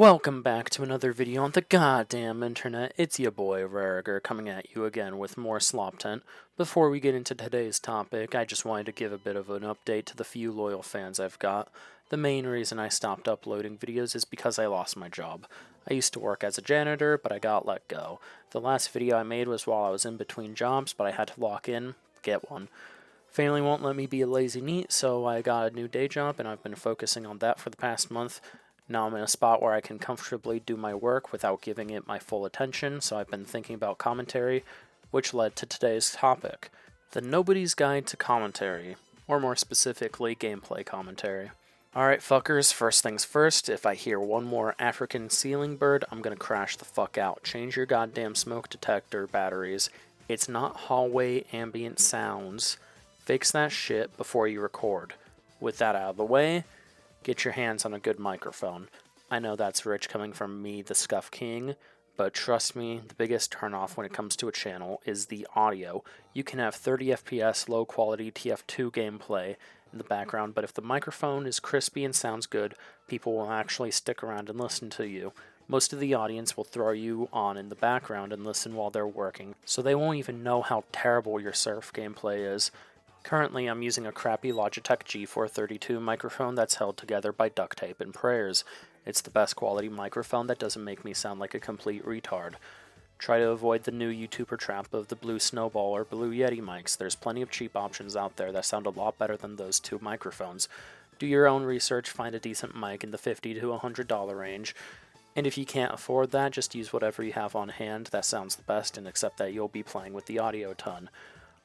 Welcome back to another video on the goddamn internet. It's your boy Rariger coming at you again with more Slop Tent. Before we get into today's topic, I just wanted to give a bit of an update to the few loyal fans I've got. The main reason I stopped uploading videos is because I lost my job. I used to work as a janitor, but I got let go. The last video I made was while I was in between jobs, but I had to lock in, get one. Family won't let me be a lazy neat, so I got a new day job and I've been focusing on that for the past month. Now I'm in a spot where I can comfortably do my work without giving it my full attention, so I've been thinking about commentary, which led to today's topic, the Nobodies Guide to Commentary, or more specifically, gameplay commentary. Alright fuckers, first things first, if I hear one more African ceiling bird, I'm gonna crash the fuck out. Change your goddamn smoke detector batteries. It's not hallway ambient sounds. Fix that shit before you record. With that out of the way, get your hands on a good microphone. I know that's rich coming from me, the Scuff King, but trust me, the biggest turnoff when it comes to a channel is the audio. You can have 30 FPS low quality TF2 gameplay in the background, but if the microphone is crispy and sounds good, people will actually stick around and listen to you. Most of the audience will throw you on in the background and listen while they're working, so they won't even know how terrible your surf gameplay is. Currently, I'm using a crappy Logitech G432 microphone that's held together by duct tape and prayers. It's the best quality microphone that doesn't make me sound like a complete retard. Try to avoid the new YouTuber trap of the Blue Snowball or Blue Yeti mics. There's plenty of cheap options out there that sound a lot better than those two microphones. Do your own research, find a decent mic in the $50 to $100 range. And if you can't afford that, just use whatever you have on hand that sounds the best and accept that you'll be playing with the audio a ton.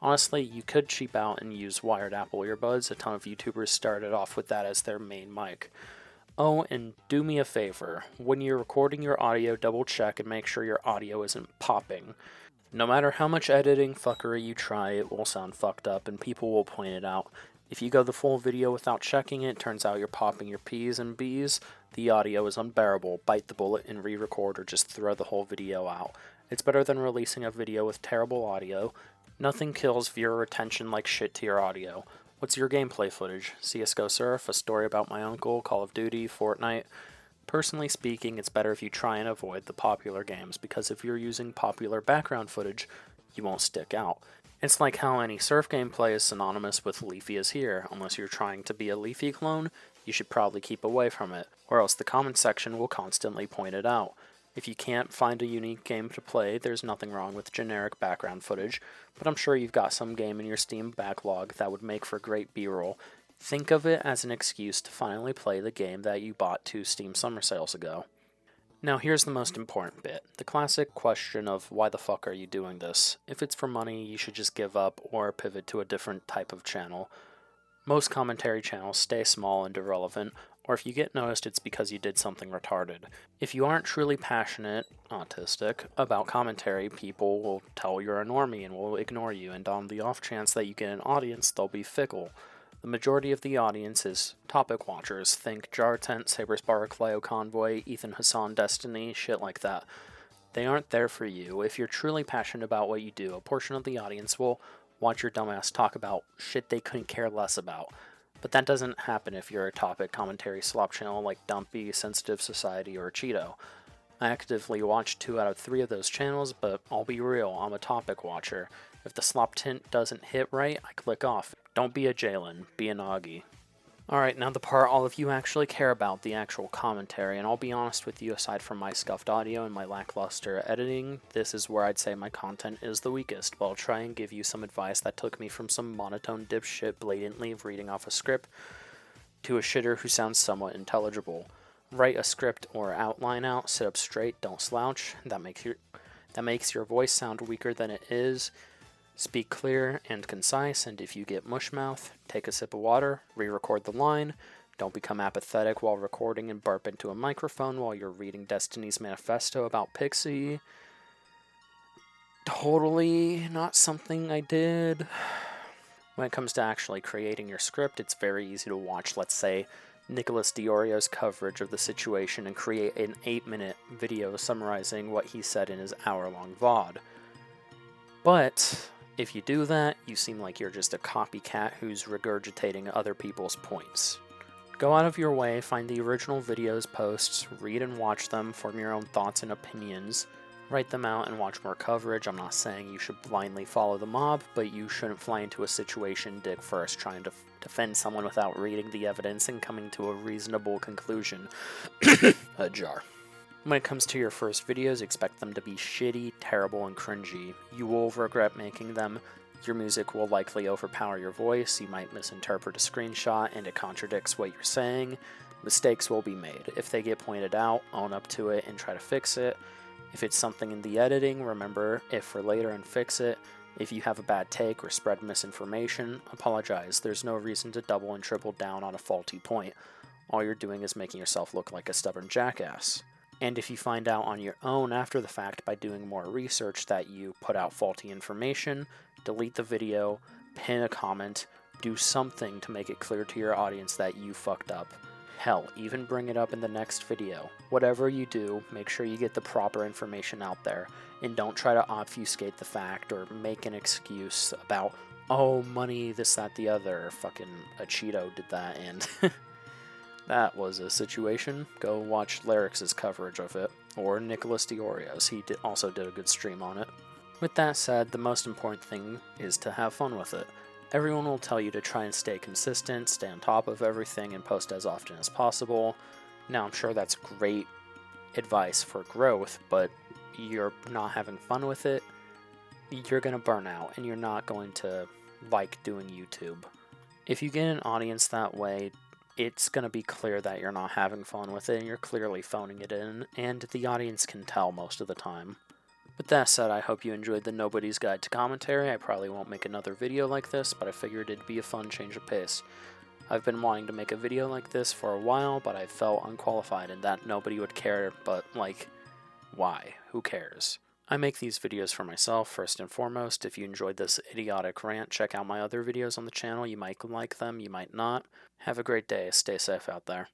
Honestly, you could cheap out and use wired Apple earbuds. A ton of YouTubers started off with that as their main mic. Oh, and do me a favor. When you're recording your audio, double check and make sure your audio isn't popping. No matter how much editing fuckery you try, it will sound fucked up and people will point it out. If you go the full video without checking it, turns out you're popping your P's and B's, the audio is unbearable. Bite the bullet and re-record or just throw the whole video out. It's better than releasing a video with terrible audio. Nothing kills viewer retention like shit to your audio. What's your gameplay footage? CSGO Surf, a story about my uncle, Call of Duty, Fortnite? Personally speaking, it's better if you try and avoid the popular games, because if you're using popular background footage, you won't stick out. It's like how any surf gameplay is synonymous with Leafy is here. Unless you're trying to be a Leafy clone, you should probably keep away from it, or else the comment section will constantly point it out. If you can't find a unique game to play, there's nothing wrong with generic background footage, but I'm sure you've got some game in your Steam backlog that would make for great B-roll. Think of it as an excuse to finally play the game that you bought 2 Steam summer sales ago. Now here's the most important bit, the classic question of why the fuck are you doing this? If it's for money, you should just give up or pivot to a different type of channel. Most commentary channels stay small and irrelevant, or if you get noticed, it's because you did something retarded. If you aren't truly passionate, autistic, about commentary, people will tell you're a normie and will ignore you, and on the off chance that you get an audience, they'll be fickle. The majority of the audience is topic watchers. Think Jar Tent, Saberspark, Cleo Convoy, Ethan Hassan, Destiny, shit like that. They aren't there for you. If you're truly passionate about what you do, a portion of the audience will watch your dumbass talk about shit they couldn't care less about. But that doesn't happen if you're a topic commentary slop channel like Dumpy, Sensitive Society, or Cheeto. I actively watch 2 out of 3 of those channels, but I'll be real, I'm a topic watcher. If the slop tint doesn't hit right, I click off. Don't be a Jalen, be an Augie. Alright, now the part all of you actually care about, the actual commentary, and I'll be honest with you, aside from my scuffed audio and my lackluster editing, this is where I'd say my content is the weakest, but I'll try and give you some advice that took me from some monotone dipshit blatantly reading off a script to a shitter who sounds somewhat intelligible. Write a script or outline out, sit up straight, don't slouch, that makes your voice sound weaker than it is. Speak clear and concise, and if you get mushmouth, take a sip of water, re-record the line. Don't become apathetic while recording and burp into a microphone while you're reading Destiny's manifesto about Pixie. Totally not something I did. When it comes to actually creating your script, it's very easy to watch, let's say, Nicholas Diorio's coverage of the situation and create an 8-minute video summarizing what he said in his hour-long VOD. But if you do that, you seem like you're just a copycat who's regurgitating other people's points. Go out of your way, find the original videos, posts, read and watch them, form your own thoughts and opinions, write them out and watch more coverage. I'm not saying you should blindly follow the mob, but you shouldn't fly into a situation dick first trying to defend someone without reading the evidence and coming to a reasonable conclusion. A jar. When it comes to your first videos, expect them to be shitty, terrible, and cringy. You will regret making them. Your music will likely overpower your voice, you might misinterpret a screenshot and it contradicts what you're saying. Mistakes will be made. If they get pointed out, own up to it and try to fix it. If it's something in the editing, remember it for later and fix it. If you have a bad take or spread misinformation, apologize. There's no reason to double and triple down on a faulty point. All you're doing is making yourself look like a stubborn jackass. And if you find out on your own after the fact by doing more research that you put out faulty information, delete the video, pin a comment, do something to make it clear to your audience that you fucked up. Hell, even bring it up in the next video. Whatever you do, make sure you get the proper information out there, and don't try to obfuscate the fact or make an excuse about, oh, money, this, that, the other. Fucking a Cheeto did that, and that was a situation. Go watch Lyric's coverage of it, or Nicholas Diorio's. He also did a good stream on it. With that said, the most important thing is to have fun with it. Everyone will tell you to try and stay consistent, stay on top of everything, and post as often as possible. Now, I'm sure that's great advice for growth, but you're not having fun with it, you're going to burn out, and you're not going to like doing YouTube. If you get an audience that way, it's going to be clear that you're not having fun with it, and you're clearly phoning it in, and the audience can tell most of the time. With that said, I hope you enjoyed the Nobody's Guide to Commentary. I probably won't make another video like this, but I figured it'd be a fun change of pace. I've been wanting to make a video like this for a while, but I felt unqualified and that nobody would care, but like, why? Who cares? I make these videos for myself, first and foremost. If you enjoyed this idiotic rant, check out my other videos on the channel. You might like them, you might not. Have a great day. Stay safe out there.